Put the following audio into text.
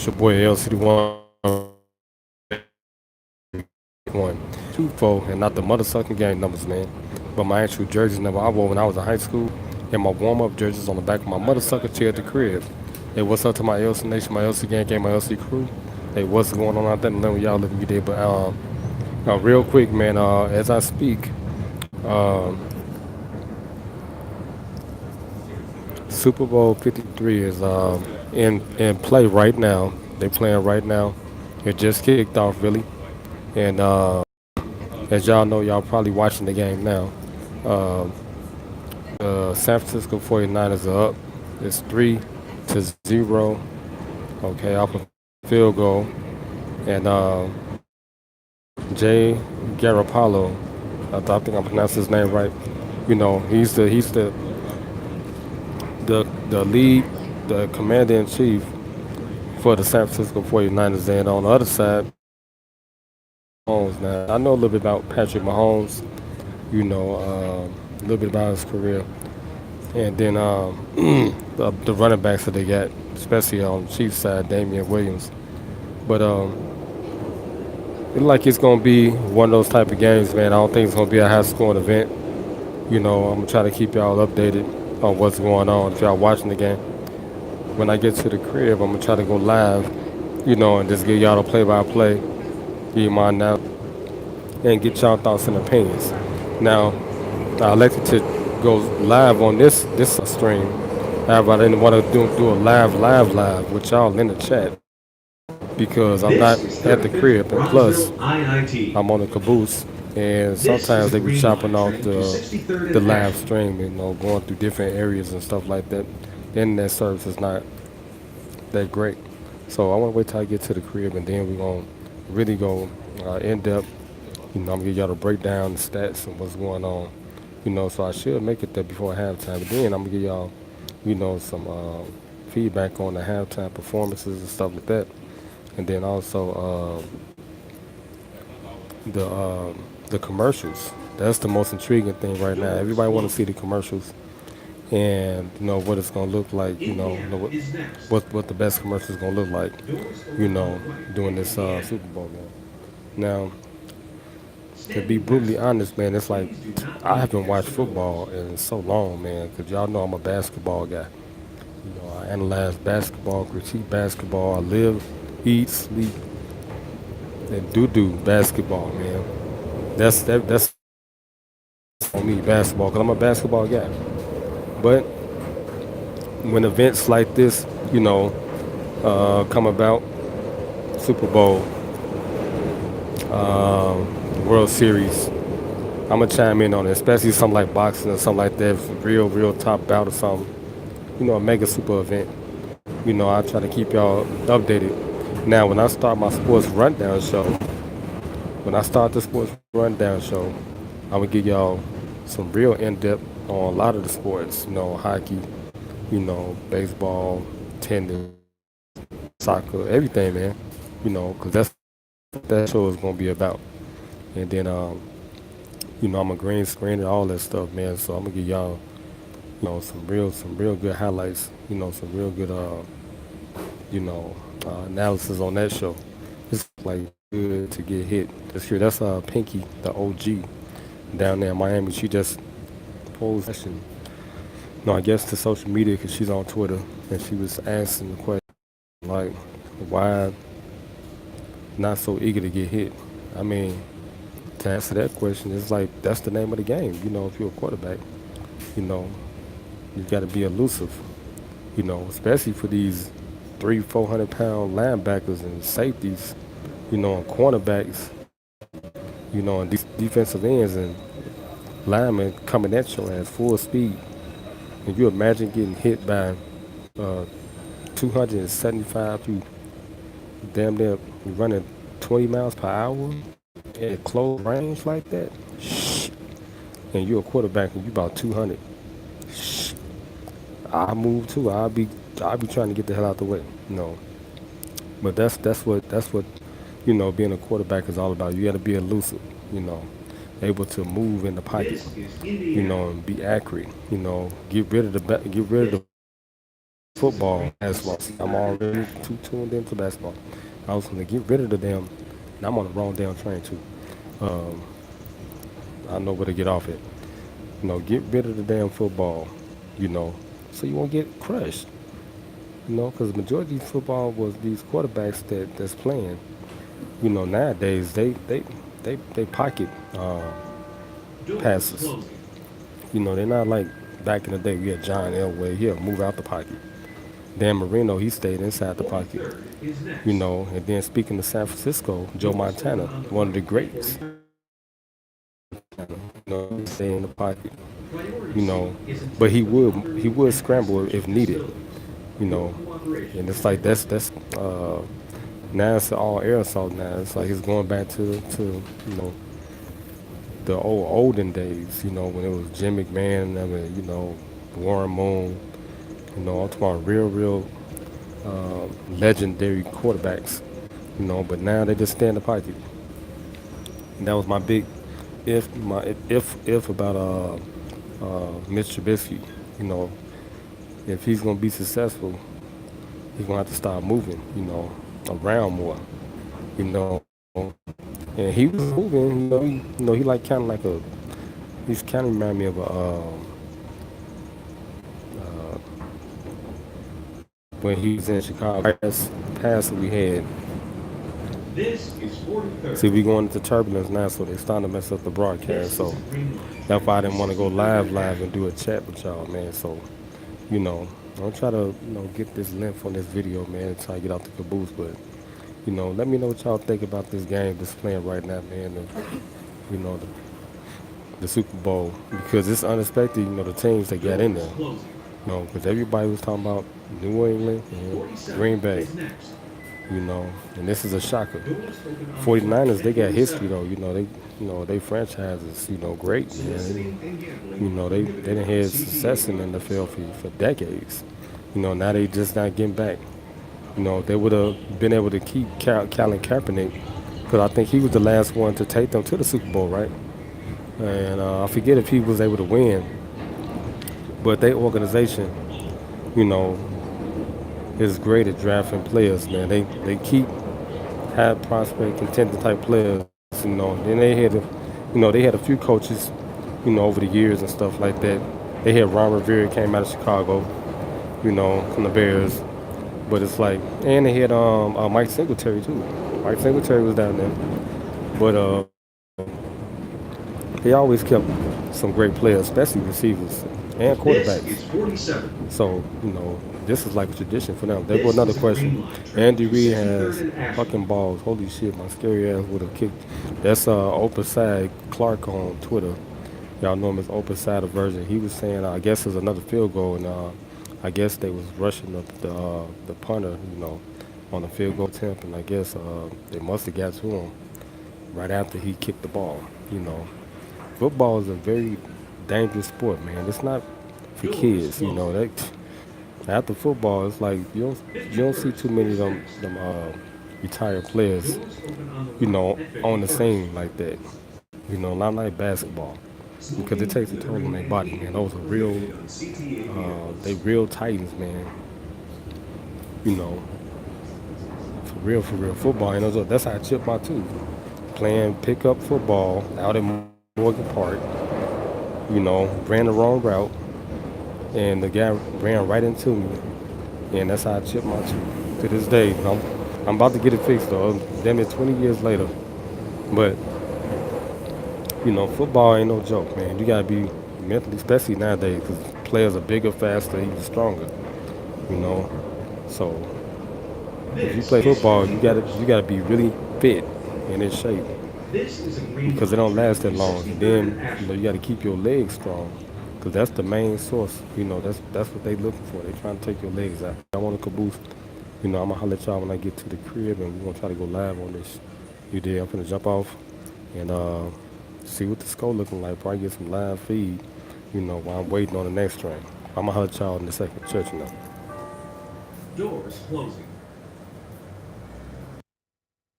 It's your boy LCD1 one, 2-4, and not the mother sucking game numbers, man. But my actual jerseys number I wore when I was in high school, and my warm up jerseys on the back of my mother sucker chair at the crib. Hey, what's up to my LC Nation, my LC gang, my LC crew? Hey, what's going on out there? Let me y'all live every day. But real quick, man. As I speak, um, Super Bowl 53 is in play right now. They playing right now. It just kicked off, really, and as y'all know, y'all probably watching the game now. Uh, the San Francisco 49ers are up. It's 3-0. Okay, off a field goal, and Jay Garoppolo, I think I pronounced his name right. You know, he's the lead, the commander in chief for the San Francisco 49ers. And on the other side, Mahomes. Now, I know a little bit about Patrick Mahomes, a little bit about his career. And then the running backs that they got, especially on the Chiefs side, Damian Williams. But it look like it's going to be one of those type of games, man. I don't think it's going to be a high-scoring event. I'm going to try to keep y'all updated on what's going on if y'all watching the game. When I get to the crib, I'm going to try to go live, and just give y'all the play-by-play, give you my now, and get y'all thoughts and opinions. Now, I elected to go live on this stream. However, I didn't want to do a live with y'all in the chat because I'm not at the crib, and plus I'm on the caboose, and sometimes they be chopping off the live stream, going through different areas and stuff like that. The internet service is not that great, so I want to wait till I get to the crib, and then we're gonna really go in depth. I'm gonna give y'all the breakdown, the stats, and what's going on. So I should make it there before halftime. But then I'm gonna give y'all, some feedback on the halftime performances and stuff like that. And then also the commercials. That's the most intriguing thing right now. Everybody want to see the commercials and what it's gonna look like. What the best commercials gonna look like. Doing this Super Bowl game. Now, to be brutally honest, man, it's like I haven't watched football in so long, man. Because y'all know I'm a basketball guy. I analyze basketball, critique basketball. I live, eat, sleep, and do basketball, man. That's on me, basketball, because I'm a basketball guy. But when events like this, come about, Super Bowl, World Series, I'm gonna chime in on it, especially something like boxing or something like that, real top bout or something. A mega super event. I try to keep y'all updated. Now, when I start my sports rundown show, when I start the sports rundown show, I'm gonna give y'all some real in-depth on a lot of the sports. Hockey, baseball, tennis, soccer, everything, man. Because that's what that show is gonna be about. And then, I'm a green screen and all that stuff, man. So I'm gonna give y'all, some real good highlights. Some real good, analysis on that show. It's like good to get hit this year. That's Pinky, the OG, down there in Miami. She just posed a question. No, I guess to social media because she's on Twitter, and she was asking the question like, why not so eager to get hit? I mean, to answer that question, it's like that's the name of the game. If you're a quarterback, you know, you got to be elusive. Especially for these 300-400 pound linebackers and safeties, and cornerbacks, and these defensive ends and linemen coming at you at full speed. Can you imagine getting hit by 275 you damn near running 20 miles per hour at close range like that? Shh. And you're a quarterback and you about 200. Shh. I move too. I'll be trying to get the hell out the way. But that's what being a quarterback is all about. You got to be elusive. Able to move in the pocket. And be accurate. Get rid of the football, basketball. See, I'm already too tuned into basketball. I was gonna get rid of the damn. And I'm on the wrong damn train too. Um, I know where to get off it. Get rid of the damn football. You know, so you won't get crushed. Because the majority of football was these quarterbacks that's playing. Nowadays they pocket passes. They're not like back in the day. We had John Elway. He'll move out the pocket. Dan Marino, he stayed inside the pocket. And then speaking of San Francisco, Joe Montana, one of the greats. He stayed in the pocket. But he would scramble if needed. You know, and it's like that's now it's all air assault. Now it's like it's going back to the olden days. When it was Jim McMahon. I mean, Warren Moon. I'm talking about real legendary quarterbacks. But now they just stay in the pocket. And that was my big if about Mitch Trubisky. You know, if he's gonna be successful, he's gonna have to start moving. Around more. You know, and he was moving. He like kind of like a. He's kind of remind me of a. When he was in Chicago, pass we had. See, we going into turbulence now, so they starting to mess up the broadcast. So that's why I didn't want to go live and do a chat with y'all, man. So, I'll try to, get this length on this video, man, and try to get out the caboose. But, let me know what y'all think about this game that's playing right now, man. And, the Super Bowl, because it's unexpected, the teams that got in there. Because everybody was talking about New England and Green Bay. And this is a shocker. 49ers, they got history though. They franchise is, great, man. They didn't have success in the NFL for decades. Now they just not getting back. If they would have been able to keep Colin Kaepernick, because I think he was the last one to take them to the Super Bowl, right? And I forget if he was able to win, but their organization, you know, is great at drafting players, man. They keep high prospect contender type players, Then they had a few coaches, over the years and stuff like that. They had Ron Rivera came out of Chicago, from the Bears. But it's like, and they had Mike Singletary too. Mike Singletary was down there, but they always kept some great players, especially receivers and quarterbacks. So this is like a tradition for them. There was another question. Andy Reid has fucking balls. Holy shit, my scary ass would have kicked. That's Open Side Clark on Twitter. Y'all know him as Open Side version. He was saying, I guess there's another field goal, and I guess they was rushing up the punter, on the field goal attempt, and I guess they must have got to him right after he kicked the ball. Football is a very dangerous sport, man. It's not for kids, after football, it's like you don't see too many of them retired players, on the scene like that. Not like basketball, because it takes a toll on their body, man. Those are they real titans, man. You know, for real football. That's how I chipped my tooth. Playing pickup football out in Morgan Park. Ran the wrong route, and the guy ran right into me, and that's how I chipped my tooth. To this day, I'm about to get it fixed though. Damn it, 20 years later. But football ain't no joke, man. You gotta be mentally, especially nowadays, because players are bigger, faster, even stronger. So if you play football, you gotta be really fit and in shape, because it don't last that long. And then you got to keep your legs strong, because that's the main source. That's what they looking for. They trying to take your legs out. I want a caboose. I'm gonna holler at y'all when I get to the crib, and we're gonna try to go live on this. You did. I'm gonna jump off and see what the score looking like. Probably get some live feed. While I'm waiting on the next train. I'm gonna holler at y'all in a second. Church now. Doors closing.